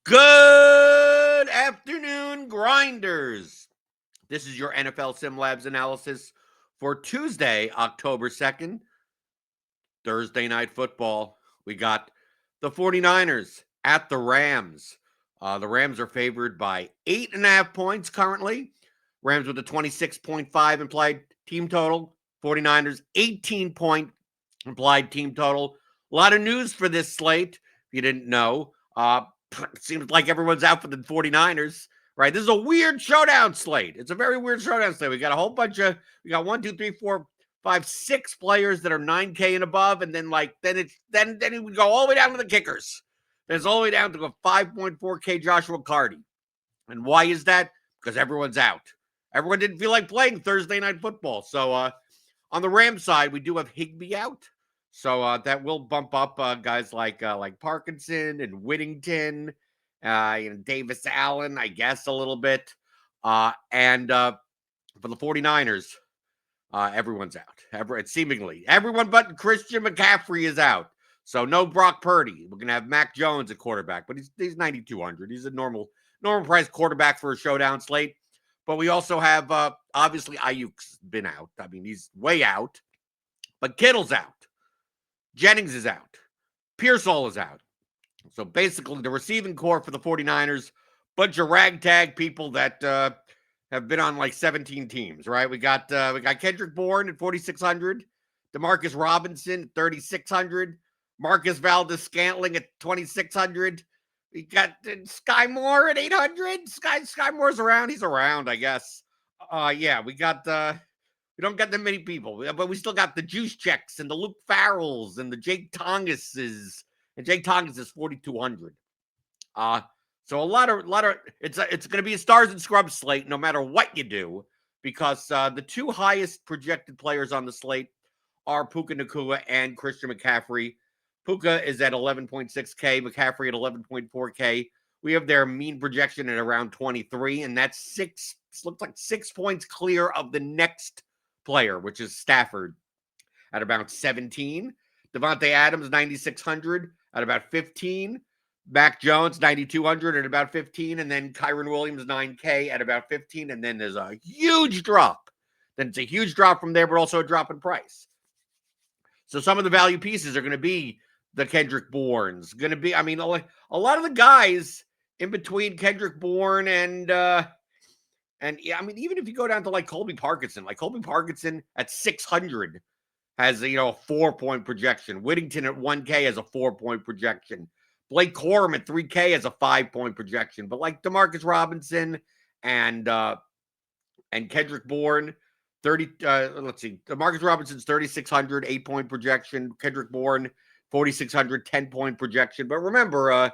Good afternoon, grinders. This is your NFL SimLabs analysis for Tuesday, October 2nd, Thursday night football. We got the 49ers at the Rams. The Rams are favored by 8.5 points currently. Rams with a 26.5 implied team total. 49ers 18-point implied team total. A lot of news for this slate, if you didn't know. It seems like everyone's out for the 49ers, right? This is a weird showdown slate. It's a very weird showdown slate. We got a whole bunch of, we got 1, 2, 3, 4, 5, 6 players that are 9K and above, and then then it would go all the way down to the kickers. There's all the way down to a 5.4K Joshua Cardi. And why is that? Because everyone's out. Everyone didn't feel like playing Thursday night football. So on the Rams side, we do have Higbee out. So that will bump up guys like Parkinson and Whittington, Davis Allen, I guess, a little bit. And for the 49ers, everyone's out. Seemingly. Everyone but Christian McCaffrey is out. So no Brock Purdy. We're going to have Mac Jones at quarterback, but he's 9,200. He's a normal price quarterback for a showdown slate. But we also have, obviously, Ayuk's been out. I mean, he's way out. But Kittle's out. Jennings is out. Pearsall is out. So basically, the receiving core for the 49ers, bunch of ragtag people that have been on like 17 teams, right? We got Kendrick Bourne at 4,600. Demarcus Robinson at 3,600. Marcus Valdez-Scantling at 2,600. We got Sky Moore at 800. Sky Moore's around. He's around, I guess. Yeah, we don't got that many people, but we still got the Juice Checks and the Luke Farrells and the Jake Tongases. And Jake Tongas is 4,200. So a lot of it's going to be a stars and scrubs slate no matter what you do, because the two highest projected players on the slate are Puka Nacua and Christian McCaffrey. Puka is at 11.6K, McCaffrey at 11.4K. We have their mean projection at around 23, and that's looks like 6 points clear of the next player, which is Stafford at about 17. Devontae Adams, 9,600 at about 15. Mac Jones, 9,200 at about 15. And then Kyron Williams, 9K at about 15. And then there's a huge drop. Then it's a huge drop from there, but also a drop in price. So some of the value pieces are going to be the Kendrick Bournes. Going to be, I mean, a lot of the guys in between Kendrick Bourne and yeah, I mean, even if you go down to like Colby Parkinson at 600 has a 4-point projection. Whittington at 1K has a 4-point projection. Blake Corum at 3K has a 5-point projection. But like Demarcus Robinson and Kendrick Bourne, let's see, Demarcus Robinson's 3,600, 8-point projection. Kendrick Bourne, 4,600, 10-point projection. But remember,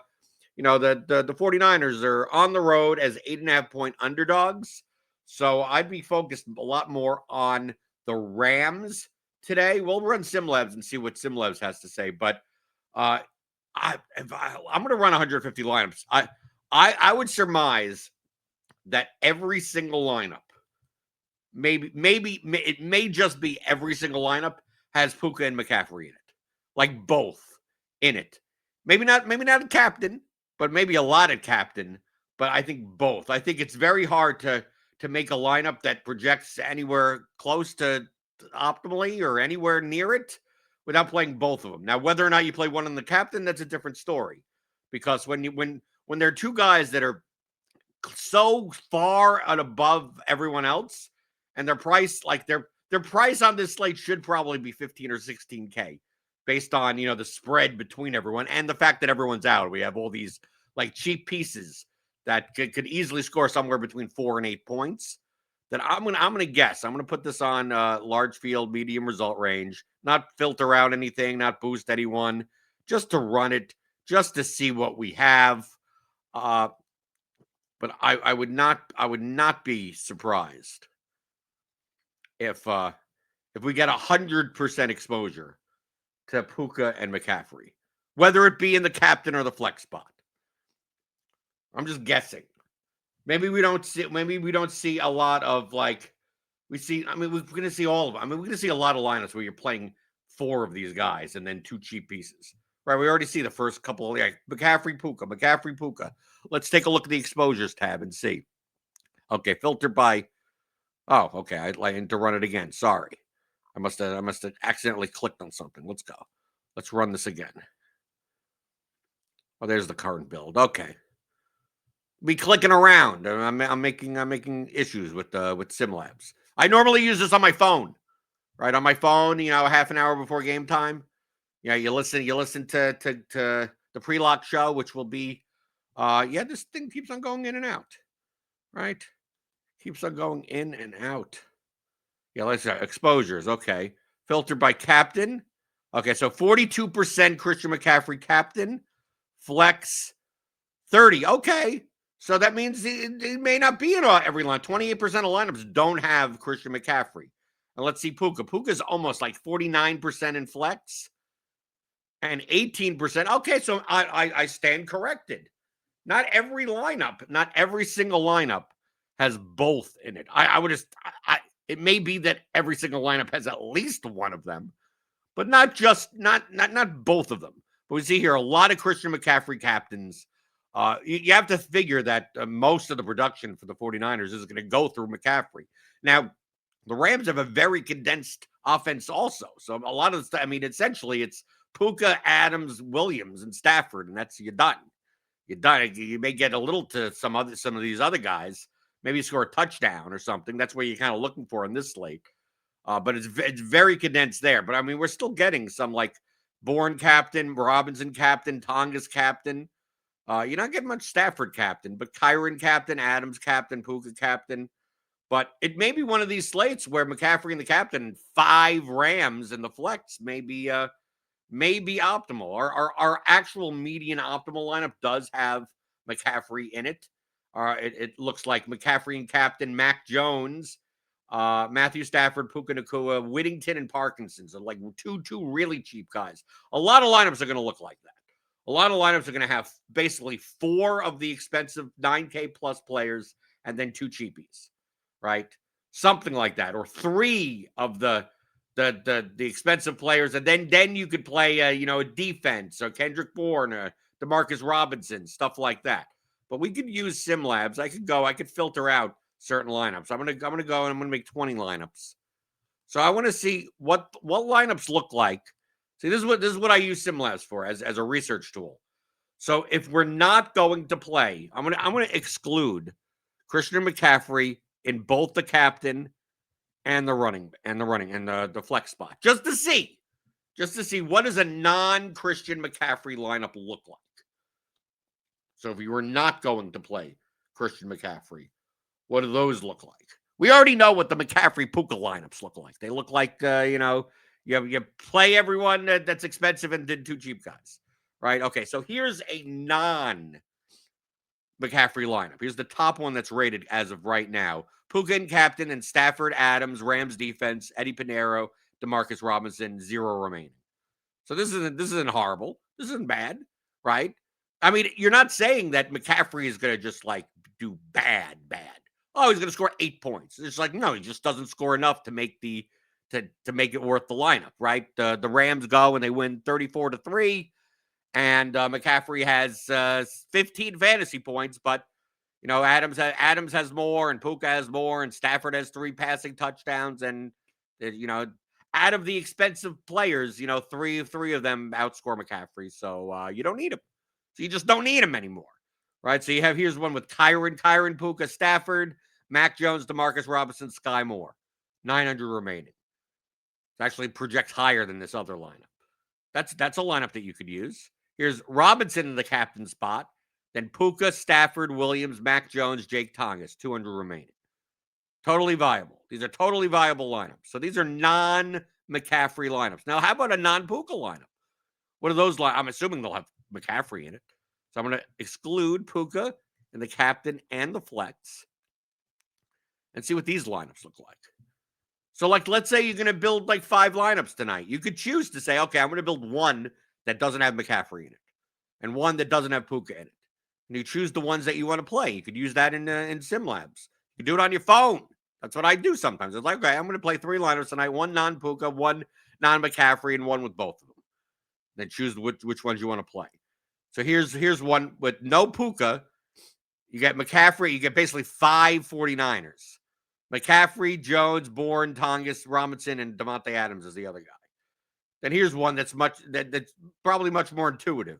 the 49ers are on the road as 8.5-point underdogs. So I'd be focused a lot more on the Rams today. We'll run SimLabs and see what SimLabs has to say. But I'm going to run 150 lineups. I would surmise that every single lineup, maybe it may just be every single lineup has Puka and McCaffrey in it, like both in it. Maybe not a captain, but maybe a lot of captain. But I think both. I think it's very hard to make a lineup that projects anywhere close to optimally or anywhere near it without playing both of them. Now, whether or not you play one on the captain, that's a different story. Because when there are two guys that are so far and above everyone else, and their price, like their price on this slate should probably be 15 or 16K based on, the spread between everyone and the fact that everyone's out. We have all these like cheap pieces that could easily score somewhere between 4 and 8 points. That I'm gonna guess. I'm gonna put this on large field, medium result range, not filter out anything, not boost anyone, just to run it, just to see what we have. But I would not be surprised if we get 100% exposure to Puka and McCaffrey, whether it be in the captain or the flex spot. I'm just guessing. Maybe we don't see a lot of like we're going to see all of them. I mean, we're going to see a lot of lineups where you're playing 4 of these guys and then 2 cheap pieces. Right, we already see the first couple, like McCaffrey, Puka. Let's take a look at the exposures tab and see. Okay, filter by. Oh, okay. I need to run it again. Sorry, I must have accidentally clicked on something. Let's go. Let's run this again. Oh, there's the current build. Okay, be clicking around. I'm making issues with SimLabs. I normally use this on my phone, right? On my phone, a half an hour before game time. Yeah, you listen to the pre-lock show, which will be, this thing keeps on going in and out, right? Keeps on going in and out. Yeah, let's say exposures. Okay, filtered by captain. Okay, so 42% Christian McCaffrey captain, flex 30. Okay, so that means it may not be in every line. 28% of lineups don't have Christian McCaffrey. And let's see Puka. Puka's almost like 49% in flex and 18%. Okay, so I stand corrected. Not every lineup, not every single lineup has both in it. I would just, it may be that every single lineup has at least one of them, but not both of them. But we see here a lot of Christian McCaffrey captains. You have to figure that most of the production for the 49ers is going to go through McCaffrey. Now, the Rams have a very condensed offense also. So a lot of the, essentially it's Puka, Adams, Williams, and Stafford, and that's you're done. You're done. You may get a little to some of these other guys. Maybe score a touchdown or something. That's what you're kind of looking for in this slate. But it's very condensed there. But we're still getting some like Bourne captain, Robinson captain, Tonga's captain. You're not getting much Stafford captain, but Kyron captain, Adams captain, Puka captain. But it may be one of these slates where McCaffrey and the captain, 5 Rams in the flex, may be optimal. Our actual median optimal lineup does have McCaffrey in it. It looks like McCaffrey and captain Mac Jones, Matthew Stafford, Puka Nacua, Whittington, and Parkinson. So like two really cheap guys. A lot of lineups are going to look like that. A lot of lineups are going to have basically 4 of the expensive 9K plus players and then 2 cheapies, right? Something like that, or 3 of the expensive players, and then you could play a defense, or Kendrick Bourne, or Demarcus Robinson, stuff like that. But we could use SimLabs. I could filter out certain lineups. I'm gonna go and I'm gonna make 20 lineups. So I want to see what lineups look like. See, this is what I use SimLabs for as a research tool. So if we're not going to play, I'm gonna exclude Christian McCaffrey in both the captain and the flex spot, just to see what does a non-Christian McCaffrey lineup look like. So if you were not going to play Christian McCaffrey, what do those look like? We already know what the McCaffrey Puka lineups look like. They look like you play everyone that's expensive and then 2 cheap guys, right? Okay, so here's a non McCaffrey lineup. Here's the top one that's rated as of right now. Puka and captain, and Stafford, Adams, Rams defense, Eddie Pinheiro, Demarcus Robinson, 0 remaining. So this isn't horrible. This isn't bad, right? You're not saying that McCaffrey is going to just like do bad. Oh, he's going to score 8 points. It's like, no, he just doesn't score enough to make to make it worth the lineup, right? The Rams go and they win 34-3. And McCaffrey has 15 fantasy points, but Adams has more, and Puka has more, and Stafford has 3 passing touchdowns, and out of the expensive players, 3 of them outscore McCaffrey, so you don't need him. So you just don't need him anymore, right? So here's one with Kyron, Puka, Stafford, Mac Jones, Demarcus Robinson, Sky Moore, 900 remaining. It actually projects higher than this other lineup. That's a lineup that you could use. Here's Robinson in the captain spot. Then Puka, Stafford, Williams, Mac Jones, Jake Tongas, 200 remaining. Totally viable. These are totally viable lineups. So these are non-McCaffrey lineups. Now, how about a non-Puka lineup? What are those? I'm assuming they'll have McCaffrey in it. So I'm going to exclude Puka and the captain and the flex and see what these lineups look like. So, like, let's say you're going to build like 5 lineups tonight. You could choose to say, okay, I'm going to build one that doesn't have McCaffrey in it and one that doesn't have Puka in it. And you choose the ones that you want to play. You could use that in SimLabs. You can do it on your phone. That's what I do sometimes. It's like, okay, I'm going to play 3 lineups tonight, 1 non-Puka, 1 non-McCaffrey, and 1 with both of them. Then choose which ones you want to play. So here's one with no Puka. You get McCaffrey. You get basically 5 49ers. McCaffrey, Jones, Bourne, Tongas, Robinson, and Devontae Adams is the other guy. Then here's one that's probably much more intuitive.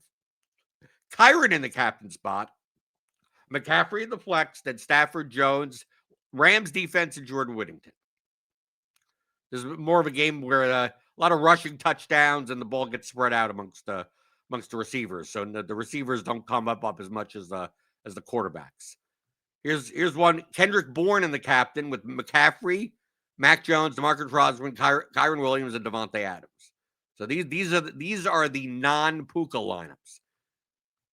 Kyron in the captain spot. McCaffrey in the flex. Then Stafford, Jones, Rams defense, and Jordan Whittington. This is more of a game where a lot of rushing touchdowns and the ball gets spread out amongst the receivers. So the receivers don't come up as much as the quarterbacks. Here's one. Kendrick Bourne in the captain with McCaffrey, Mac Jones, DeMarcus Rosman, Kyron Williams, and Devontae Adams. So these are the non-Puka lineups.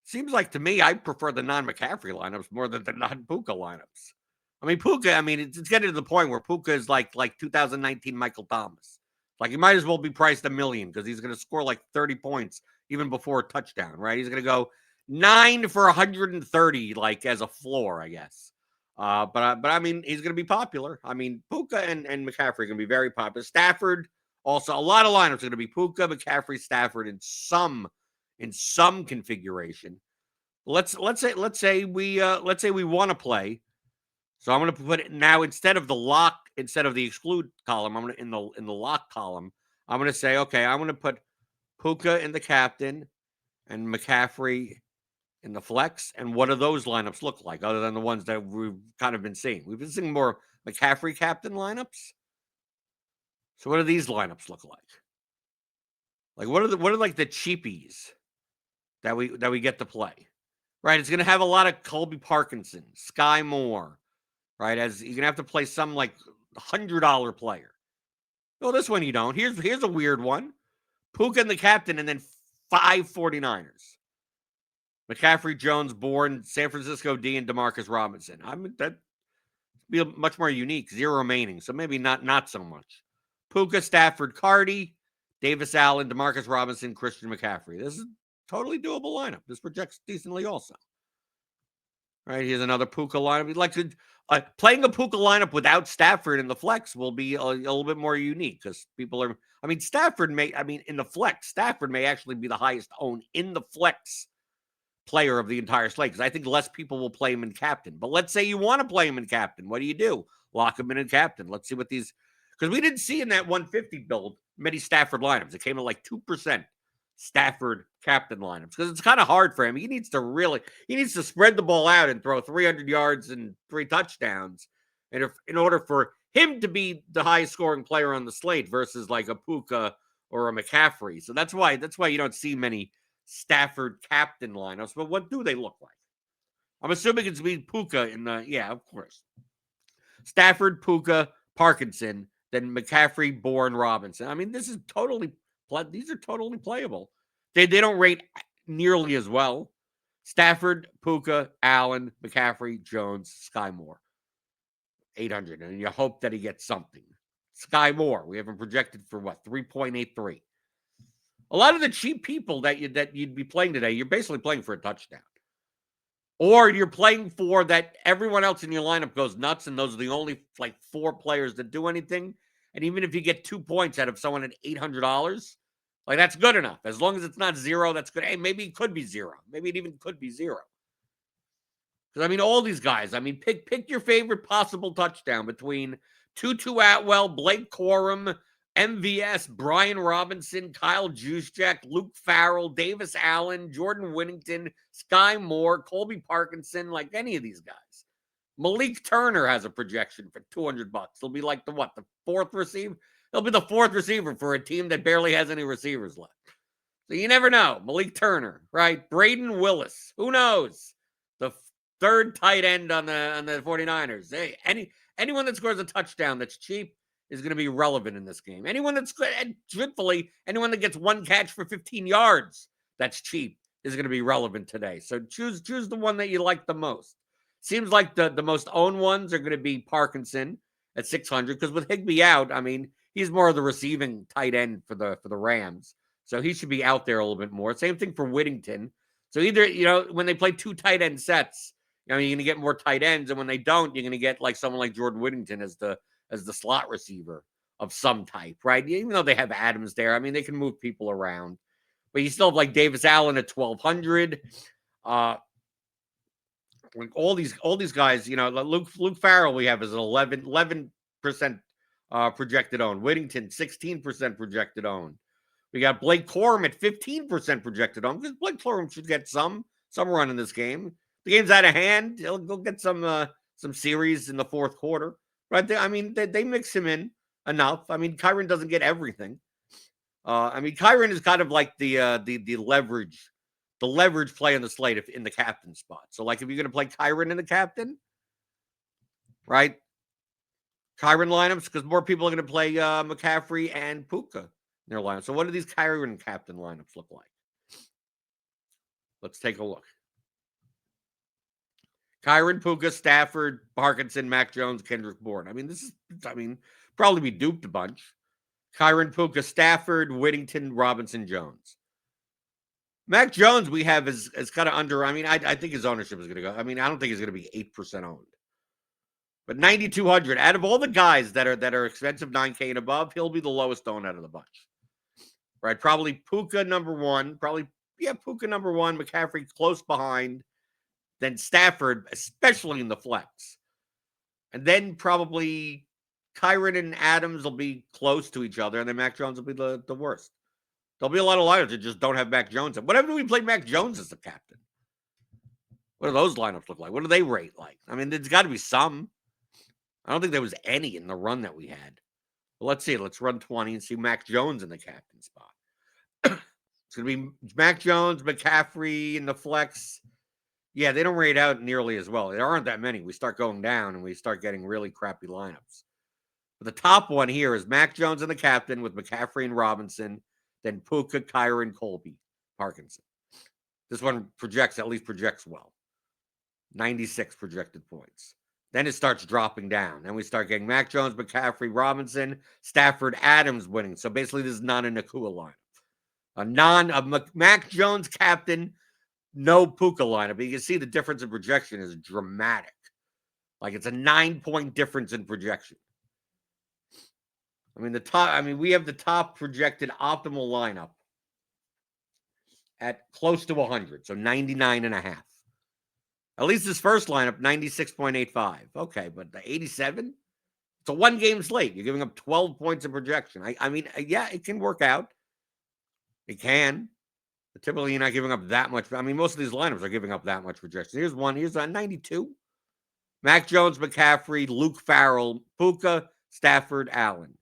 Seems like to me I prefer the non-McCaffrey lineups more than the non-Puka lineups. I mean, Puka, it's getting to the point where Puka is like 2019 Michael Thomas. Like, he might as well be priced $1 million because he's going to score like 30 points even before a touchdown, right? He's going to go 9 for 130, like, as a floor, I guess. But I mean, he's going to be popular. I mean, Puka and McCaffrey are going to be very popular. Stafford, also, a lot of lineups are going to be Puka, McCaffrey, Stafford in some configuration. Let's say we want to play. So I'm going to put it now instead of the exclude column. I'm going to in the lock column. I'm going to say, okay, I'm going to put Puka in the captain and McCaffrey in the flex. And what do those lineups look like other than the ones that we've kind of been seeing? We've been seeing more McCaffrey captain lineups. So what do these lineups look like? Like, what are like the cheapies that we get to play? Right, it's going to have a lot of Colby Parkinson, Sky Moore. Right, as you're going to have to play some like $100 player. Well, this one you don't. Here's a weird one. Puka and the captain, and then 5 49ers. McCaffrey, Jones, Bourne, San Francisco D, and DeMarcus Robinson. I mean, that'd be much more unique. 0 remaining, so maybe not so much. Puka, Stafford, Cardi, Davis Allen, DeMarcus Robinson, Christian McCaffrey. This is a totally doable lineup. This projects decently also. Right, here's another Puka lineup. We'd like to playing a Puka lineup without Stafford in the flex will be a little bit more unique because people are. I mean, in the flex, Stafford may actually be the highest owned in the flex player of the entire slate because I think less people will play him in captain. But let's say you want to play him in captain. What do? Lock him in captain. Let's see what these, because we didn't see in that 150 build many Stafford lineups. It came to like 2%. Stafford captain lineups because it's kind of hard for him. He needs to spread the ball out and throw 300 yards and 3 touchdowns, and in order for him to be the highest scoring player on the slate versus like a Puka or a McCaffrey. So that's why you don't see many Stafford captain lineups. But what do they look like? I'm assuming it's be Puka in the of course. Stafford, Puka, Parkinson, then McCaffrey, Bourne, Robinson. I mean, these are totally playable. They don't rate nearly as well. Stafford, Puka, Allen, McCaffrey, Jones, Sky Moore. 800, and you hope that he gets something. Sky Moore, we have him projected for what? 3.83. A lot of the cheap people that you'd be playing today, you're basically playing for a touchdown. Or you're playing for that everyone else in your lineup goes nuts, and those are the only like 4 players that do anything. And even if you get 2 points out of someone at $800, like that's good enough. As long as it's not 0, that's good. Hey, maybe it could be 0. Maybe it even could be 0. Because I mean, all these guys. I mean, pick your favorite possible touchdown between Tutu Atwell, Blake Corum, MVS, Brian Robinson, Kyle Juszczyk, Luke Farrell, Davis Allen, Jordan Whittington, Sky Moore, Colby Parkinson, like any of these guys. Malik Turner has a projection for $200. He'll be like the 4th receiver? He'll be the 4th receiver for a team that barely has any receivers left. So you never know. Malik Turner, right? Braden Willis. Who knows? The 3rd tight end on the 49ers. Hey, anyone that scores a touchdown that's cheap is going to be relevant in this game. Anyone that's good, and truthfully, anyone that gets 1 catch for 15 yards that's cheap is going to be relevant today. So choose the one that you like the most. Seems like the most owned ones are going to be Parkinson at 600 because with Higbee out, I mean, he's more of the receiving tight end for the Rams. So he should be out there a little bit more. Same thing for Whittington. So either, when they play 2 tight end sets, you're going to get more tight ends. And when they don't, you're going to get like someone like Jordan Whittington as the slot receiver of some type, right? Even though they have Adams there, I mean, they can move people around. but you still have like Davis Allen at 1,200. Like all these guys, Luke Farrell we have is an 11% projected own. Whittington 16% projected own. We got Blake Corum at 15% projected own because Blake Corum should get some run in this game. The game's out of hand. He'll get some series in the fourth quarter. Right? They mix him in enough. Kyren doesn't get everything. Kyren is kind of like the leverage play on the slate in the captain spot. So, like, if you're going to play Kyren in the captain, right? Kyren lineups, because more people are going to play McCaffrey and Puka in their lineup. So, what do these Kyren captain lineups look like? Let's take a look. Kyren, Puka, Stafford, Parkinson, Mac Jones, Kendrick Bourne. Probably be duped a bunch. Kyren, Puka, Stafford, Whittington, Robinson, Jones. Mac Jones we have is kind of under. I think his ownership is going to go. I don't think he's going to be 8% owned. But 9,200 out of all the guys that are expensive 9K and above, he'll be the lowest owned out of the bunch. Right? Probably Puka number one. Puka number one. McCaffrey close behind. Then Stafford, especially in the flex. And then probably Kyren and Adams will be close to each other, and then Mac Jones will be the worst. There'll be a lot of lineups that just don't have Mac Jones in. Whatever we play Mac Jones as the captain. What do those lineups look like? What do they rate like? There's got to be some. I don't think there was any in the run that we had. But let's see. Let's run 20 and see Mac Jones in the captain spot. It's going to be Mac Jones, McCaffrey in the flex. Yeah, they don't rate out nearly as well. There aren't that many. We start going down and we start getting really crappy lineups. But the top one here is Mac Jones in the captain with McCaffrey and Robinson. Then Puka, Kyren, Colby, Parkinson. This one projects well. 96 projected points. Then it starts dropping down. And we start getting Mac Jones, McCaffrey, Robinson, Stafford, Adams winning. So basically this is not a Nakua lineup. A Mac Jones captain, no Puka lineup. But you can see the difference in projection is dramatic. Like it's a 9-point difference in projection. We have the top projected optimal lineup at close to 100, so 99.5. At least this first lineup, 96.85. Okay, but the 87? It's a one-game slate. You're giving up 12 points of projection. Yeah, it can work out. It can. But typically, you're not giving up that much. Most of these lineups are giving up that much projection. Here's one. Here's a 92. Mac Jones, McCaffrey, Luke Farrell, Puka, Stafford, Allen.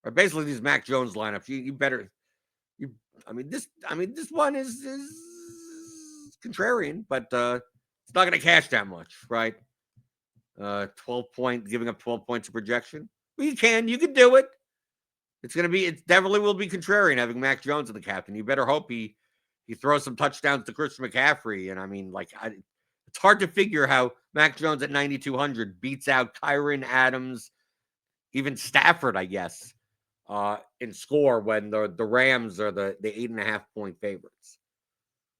Or basically these Mac Jones lineups, this one is contrarian, but it's not going to cash that much, right? 12 point, giving up 12 points of projection. Well, you can do it. It definitely will be contrarian having Mac Jones in the captain. You better hope he throws some touchdowns to Christian McCaffrey. And it's hard to figure how Mac Jones at 9,200 beats out Kyren, Adams, even Stafford, I guess. In score when the Rams are the 8.5-point favorites.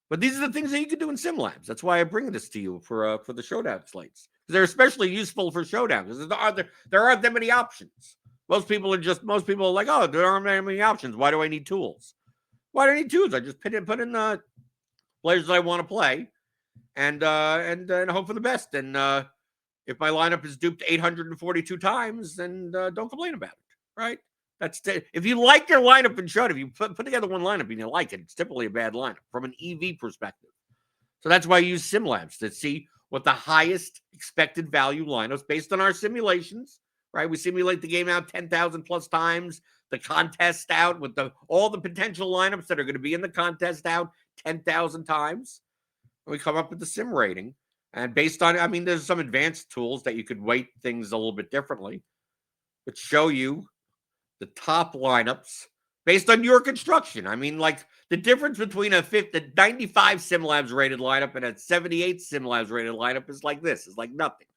But these are the things that you can do in SimLabs. That's why I bring this to you for the showdown slates. They're especially useful for showdown because there aren't that many options. Most people are like, oh, there aren't that many options. Why do I need tools? Why do I need tools? I just put in players that I want to play and hope for the best. And if my lineup is duped 842 times, then don't complain about it, right? If you like your lineup and showed, if you put together one lineup and you like it, it's typically a bad lineup from an EV perspective. So that's why I use SimLabs to see what the highest expected value lineups based on our simulations, right? We simulate the game out 10,000 plus times, the contest out with all the potential lineups that are going to be in the contest out 10,000 times. And we come up with the sim rating. And based on, there's some advanced tools that you could weight things a little bit differently, but show you the top lineups based on your construction. The difference between a 95 SimLabs rated lineup and a 78 SimLabs rated lineup is like this. It's like nothing.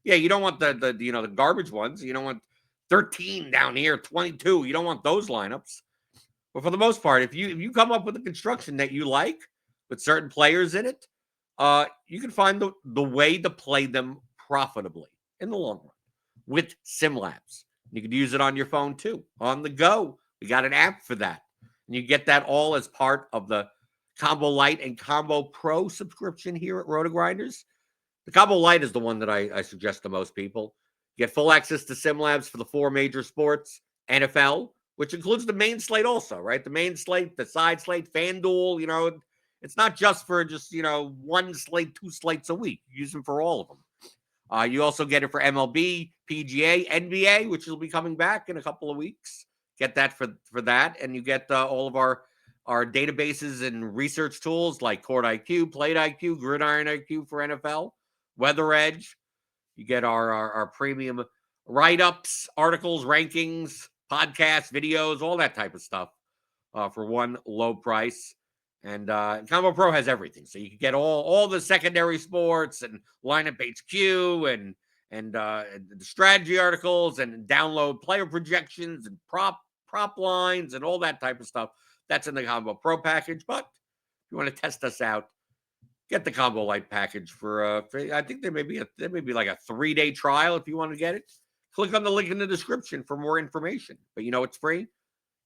Yeah, you don't want the garbage ones. You don't want 13 down here, 22. You don't want those lineups. But for the most part, if you come up with a construction that you like with certain players in it, you can find the way to play them profitably in the long run with SimLabs. You can use it on your phone too, on the go. We got an app for that. And you get that all as part of the Combo Light and Combo Pro subscription here at RotoGrinders. The Combo Light is the one that I suggest to most people. You get full access to SimLabs for the 4 major sports, NFL, which includes the main slate also, right? The main slate, the side slate, FanDuel, it's not just for one slate, 2 slates a week. You use them for all of them. You also get it for MLB, PGA, NBA, which will be coming back in a couple of weeks. Get that for that, and you get all of our databases and research tools like Court IQ, Plate IQ, Gridiron IQ for NFL, Weather Edge. You get our premium write-ups, articles, rankings, podcasts, videos, all that type of stuff for one low price. And Combo Pro has everything, so you can get all the secondary sports and lineup HQ and the strategy articles and download player projections and prop lines and all that type of stuff. That's in the Combo Pro package. But if you want to test us out, get the Combo Light package for I think there may be like a 3-day trial if you want to get it. Click on the link in the description for more information. But it's free.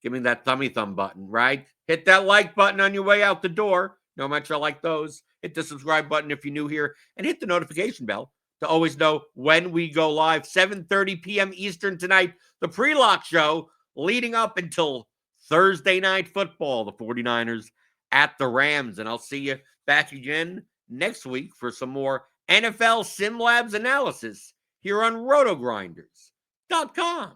Give me that thumb button, right? Hit that like button on your way out the door. No much I like those. Hit the subscribe button if you're new here, and hit the notification bell to always know when we go live. 7:30 p.m. Eastern tonight, the pre-lock show leading up until Thursday night football, the 49ers at the Rams. And I'll see you back again next week for some more NFL SimLabs analysis here on RotoGrinders.com.